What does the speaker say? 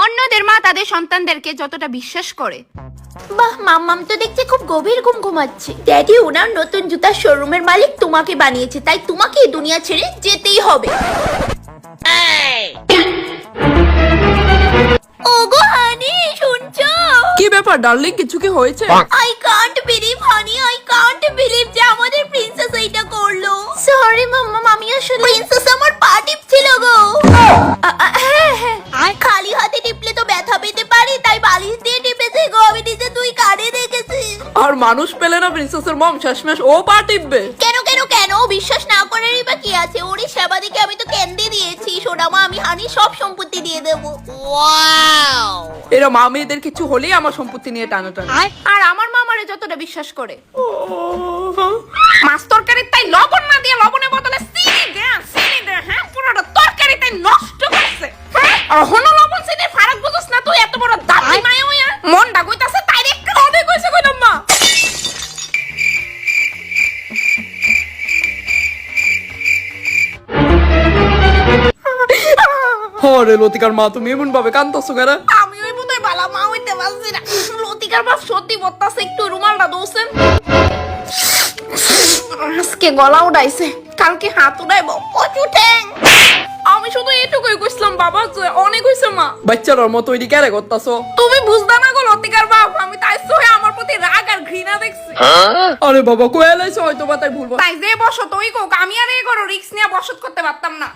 অন্যদের মা তাদের সন্তানদেরকে যতটা বিশ্বাস করে। বাহ, মাম্মাম তো দেখছি খুব গভীর ঘুম ঘুমাচ্ছে। ড্যাডি, ওনার নতুন জুতার শোরুমের মালিক তোমাকে বানিয়েছে, তাই তোমাকে এই দুনিয়া ছেড়ে যেতেই হবে। ওগো হানি, শুনছো? কি ব্যাপার ডার্লিং, কিছু কি হয়েছে? I can't believe, honey, I can't believe যে আমাদের প্রিন্সেস এইটা করলো। সরি মাম্মা, আমি আসলে প্রিন্সেস আমার পা টিপছিল গো। হ্যাঁ, খালি হাতে টিপলে তো ব্যথা পেতে পারি, তাই বালিশ দিয়ে টিপেছে গো। আমি নিজে তুই কানে দেখেছি। আর মানুষ পেলে না প্রিন্সেসের মম শেষমেশ ও পা টিপবে? কেন বিশ্বাস না করারই বা কি আছে? ওরই সেবা দিকে আমি তো কেন্দ্রে দিয়েছি। সোনামা, আমি হানি সব সম্পত্তি দিয়ে দেবো। এরা মা মেয়েদের কিছু হলেই আমার সম্পত্তি নিয়ে টানাটানি। আর আমার মা আমারে যতটা বিশ্বাস করে, মাছ তরকারি তাই লবণ না দিয়ে লবণের বদলে চিনি দে, হ্যাঁ পুরোটা তরকারি তাই নষ্ট করছে। হ্যাঁ, আর হনো লবণ চিনি ফারাক বুঝছ না তুই? এত বড় দাদি মায়া হইয়া মনটা কইতাছে তাই রে কাঁদে কইছে কইলাম মা। আরে লতিকার মা, তুমি এমন ভাবে কাঁদতেছো কেন? আমি ওই বোধহয় বালা মা হইতে পারছি না। লতিকার বাপ সত্যি বলতাছে, একটু রুমালটা দৌছেন। আজকে গলা উড়াইছে, কালকে হাত উড়াইবো। কচু ঠ্যাং। আমি শুধু এটুকুই কইছিলাম বাবা, অনেক হইছে মা। বাচ্চার মতো ওইটি কেন করতেছো? তুমি বুঝদা না গো লতিকার বাপ, আমি তাই সহে আমার প্রতি রাগ আর ঘৃণা দেখছি। আরে বাবা, কয়ে লাইছো হয়তো বা, তাই ভুলবো। তাই যে বসত ওই কোক, আমি আর এই করো রিস্ক নিয়ে বসত করতে পারতাম না।